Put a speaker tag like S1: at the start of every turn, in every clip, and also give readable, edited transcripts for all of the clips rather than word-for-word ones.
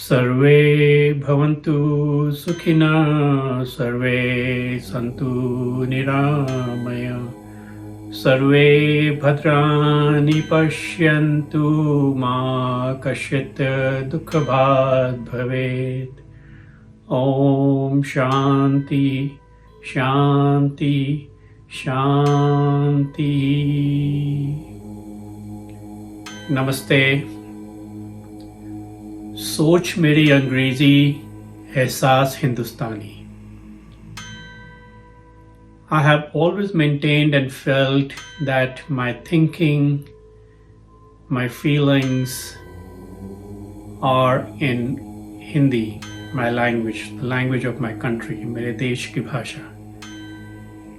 S1: सर्वे भवन्तु सुखिनः सर्वे सन्तु निरामया सर्वे भद्राणि पश्यन्तु मा कश्चित् दुःखभाग् भवेत्। ॐ शान्ति शान्ति शान्ति। नमस्ते। सोच मेरी अंग्रेजी, एहसास हिंदुस्तानी। I have always maintained and felt that my thinking, my feelings are in Hindi, my language, the language of my country, मेरे देश की भाषा.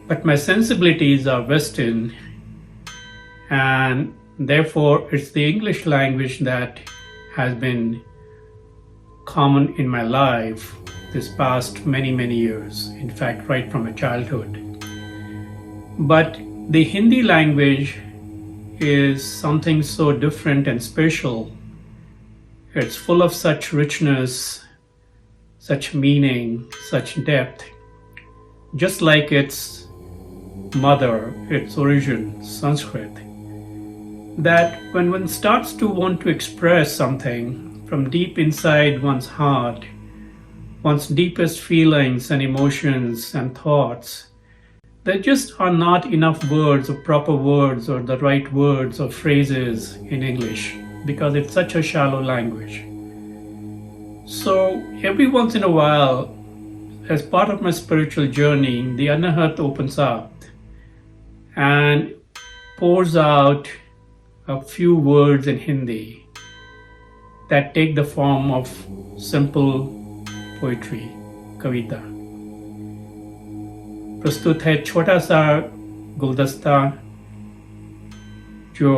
S1: But my sensibilities are Western, and therefore it's the English language that has been common in my life this past many years, in fact right from my childhood. But the Hindi language is something so different and special. It's full of such richness, such meaning, such depth, just like its mother, its origin, Sanskrit, that when one starts to want to express something from deep inside one's heart, one's deepest feelings and emotions and thoughts, there just are not enough words or proper words or the right words or phrases in English because it's such a shallow language. So every once in a while, as part of my spiritual journey, the Anahat opens up and pours out a few words in Hindi that take the form of simple poetry, kavita. प्रस्तुत है छोटा सा गुलदस्ता जो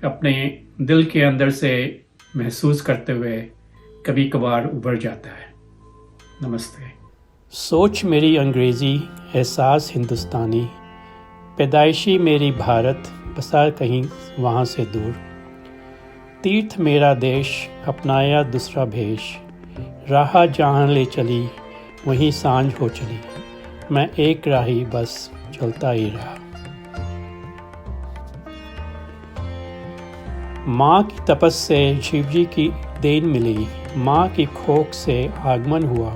S1: अपने दिल के अंदर से महसूस करते हुए कभी कभार उभर जाता है। नमस्ते। सोच मेरी अंग्रेजी, एहसास हिंदुस्तानी, पैदाइशी मेरी भारत, बसा कहीं वहाँ से दूर। तीर्थ मेरा देश, अपनाया दूसरा भेष, राह जहाँ ले चली वहीं सांझ हो चली, मैं एक राही बस चलता ही रहा। माँ की तपस से शिव जी की देन मिली, माँ की खोख से आगमन हुआ,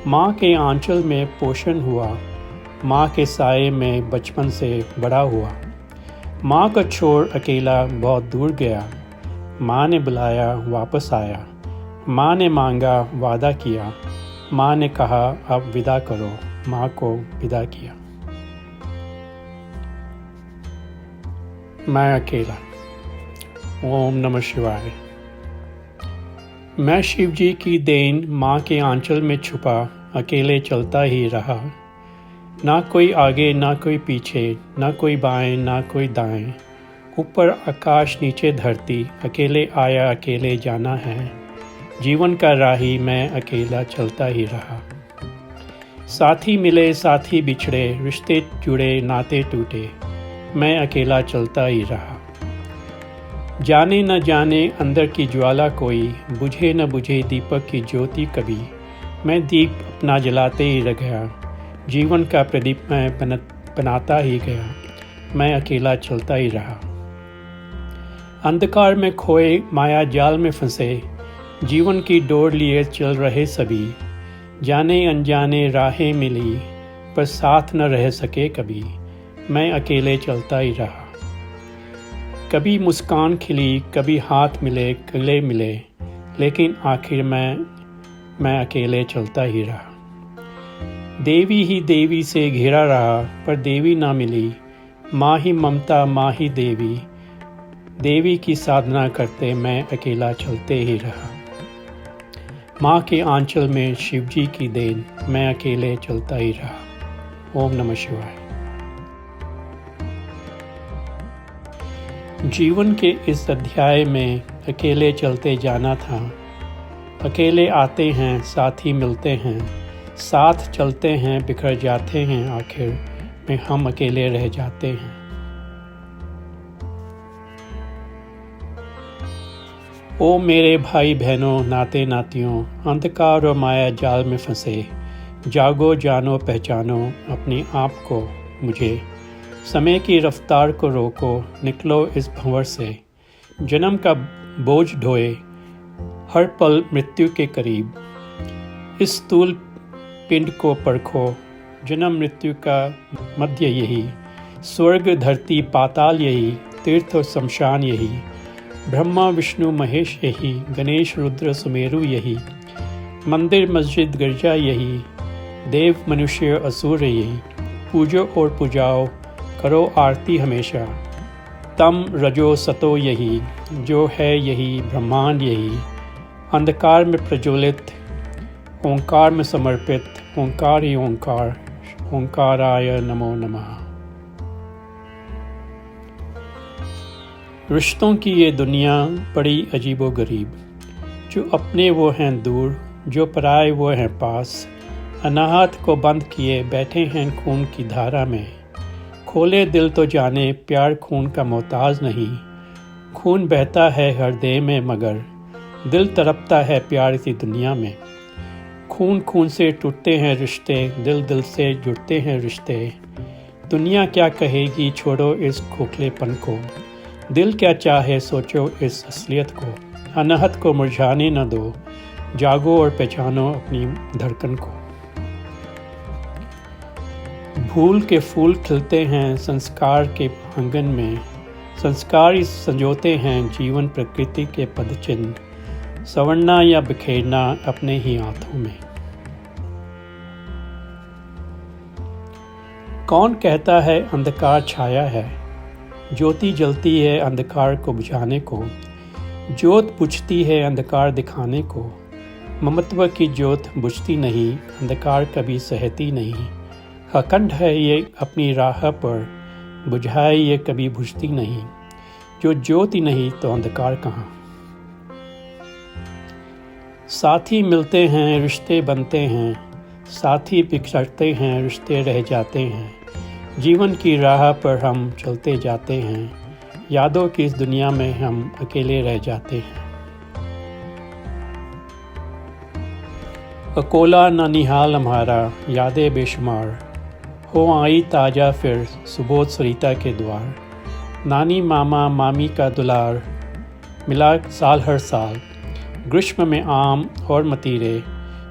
S1: माँ के आंचल में पोषण हुआ, माँ के साये में बचपन से बड़ा हुआ। माँ को छोड़ अकेला बहुत दूर गया, माँ ने बुलाया वापस आया, माँ ने मांगा वादा किया, माँ ने कहा अब विदा करो, माँ को विदा किया। मैं अकेला। ओम नमः शिवाय। मैं शिव जी की देन माँ के आंचल में छुपा अकेले चलता ही रहा, ना कोई आगे ना कोई पीछे, ना कोई बाएं ना कोई दाएं, ऊपर आकाश नीचे धरती, अकेले आया अकेले जाना है, जीवन का राही मैं अकेला चलता ही रहा। साथी मिले साथी बिछड़े, रिश्ते जुड़े नाते टूटे, मैं अकेला चलता ही रहा। जाने न जाने अंदर की ज्वाला कोई, बुझे न बुझे दीपक की ज्योति कभी, मैं दीप अपना जलाते ही रह गया, जीवन का प्रदीप मैं बनाता ही गया, मैं अकेला चलता ही रहा। अंधकार में खोए माया जाल में फंसे, जीवन की डोर लिए चल रहे सभी, जाने अनजाने राहें मिली पर साथ न रह सके कभी, मैं अकेले चलता ही रहा। कभी मुस्कान खिली, कभी हाथ मिले गले मिले, लेकिन आखिर मैं अकेले चलता ही रहा। देवी ही देवी से घिरा रहा पर देवी ना मिली, माँ ही ममता माँ ही देवी, देवी की साधना करते मैं अकेला चलते ही रहा। माँ के आंचल में शिव जी की देन, मैं अकेले चलता ही रहा। ओम नमः शिवाय। जीवन के इस अध्याय में अकेले चलते जाना था। अकेले आते हैं साथी मिलते हैं, साथ चलते हैं बिखर जाते हैं, आखिर में हम अकेले रह जाते हैं। ओ मेरे भाई बहनों, नाते नातियों, अंधकार और माया जाल में फंसे, जागो, जानो, पहचानो अपने आप को, मुझे समय की रफ्तार को रोको, निकलो इस भंवर से, जन्म का बोझ ढोए, हर पल मृत्यु के करीब, इस स्थूल पिंड को परखो, जन्म मृत्यु का मध्य यही, स्वर्ग धरती पाताल यही, तीर्थ और शमशान यही, ब्रह्मा विष्णु महेश यही, गणेश रुद्र सुमेरु यही, मंदिर मस्जिद गिरजा यही, देव मनुष्य असुर यही, पूजो और पुजाओ, करो आरती हमेशा, तम रजो सतो यही, जो है यही, ब्रह्मांड यही, अंधकार में प्रज्वलित, ओंकार में समर्पित, ओंकार ही ओंकार, ओंकाराय नमो नमः। रिश्तों की ये दुनिया बड़ी अजीबो गरीब, जो अपने वो हैं दूर, जो पराए वो हैं पास, अनाहत को बंद किए बैठे हैं खून की धारा में, खोले दिल तो जाने प्यार खून का मोहताज नहीं, खून बहता है हर देह में मगर दिल तड़पता है प्यार की दुनिया में, खून खून से टूटते हैं रिश्ते, दिल दिल से जुड़ते हैं रिश्ते, दुनिया क्या कहेगी छोड़ो इस खोखलेपन को, दिल क्या चाहे सोचो इस असलियत को, अनाहत को मुरझाने न दो, जागो और पहचानो अपनी धड़कन को। भूल के फूल खिलते हैं संस्कार के आंगन में, संस्कार ही संजोते हैं जीवन प्रकृति के पदचिन्ह, संवरना या बिखेरना अपने ही हाथों में। कौन कहता है अंधकार छाया है, ज्योति जलती है अंधकार को बुझाने को, ज्योत बुझती है अंधकार दिखाने को, ममत्व की ज्योत बुझती नहीं, अंधकार कभी सहती नहीं, अखंड है ये अपनी राह पर, बुझाए ये कभी बुझती नहीं, जो ज्योति नहीं तो अंधकार कहाँ। साथी मिलते हैं रिश्ते बनते हैं, साथी बिछड़ते हैं रिश्ते रह जाते हैं, जीवन की राह पर हम चलते जाते हैं, यादों की इस दुनिया में हम अकेले रह जाते हैं। अकोला न निहाल हमारा, यादें बेशुमार, हो आई ताजा फिर सुबोध सरिता के द्वार, नानी मामा मामी का दुलार, मिला साल हर साल, ग्रीष्म में आम और मतीरे,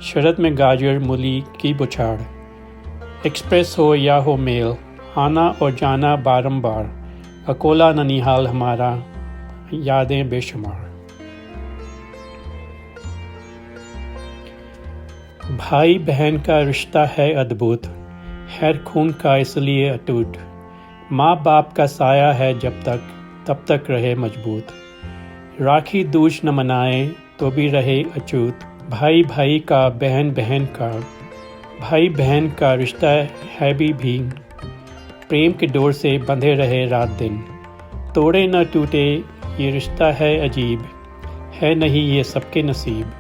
S1: शरद में गाजर मूली की बुछाड़, एक्सप्रेस हो या हो मेल, आना और जाना बारंबार, अकोला ननिहाल हमारा, यादें बेशुमार। भाई बहन का रिश्ता है अद्भुत, है खून का इसलिए अटूट, माँ बाप का साया है जब तक तब तक रहे मजबूत, राखी दूज न मनाए तो भी रहे अछूत, भाई भाई का बहन बहन का, भाई बहन का रिश्ता है भी प्रेम के डोर से बंधे रहे रात दिन, तोड़े न टूटे ये रिश्ता है अजीब, है नहीं ये सबके नसीब,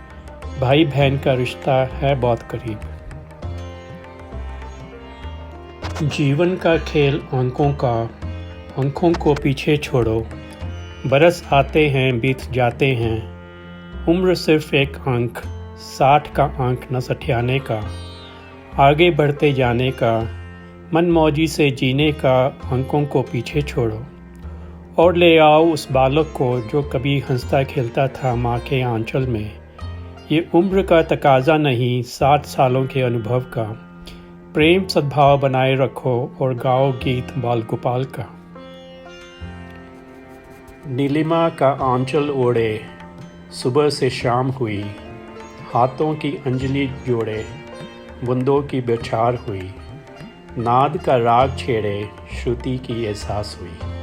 S1: भाई बहन का रिश्ता है बहुत करीब। जीवन का खेल आंखों का, आंखों को पीछे छोड़ो, बरस आते हैं बीत जाते हैं, उम्र सिर्फ एक अंक, 60 का अंक न सठियाने का, आगे बढ़ते जाने का, मनमौजी से जीने का, अंकों को पीछे छोड़ो और ले आओ उस बालक को जो कभी हंसता खेलता था माँ के आंचल में, ये उम्र का तकाजा नहीं 60 सालों के अनुभव का, प्रेम सद्भाव बनाए रखो और गाओ गीत बाल गोपाल का। नीलिमा का आंचल ओढ़े सुबह से शाम हुई, हाथों की अंजलि जोड़े बूंदों की बौछार हुई, नाद का राग छेड़े श्रुति की एहसास हुई।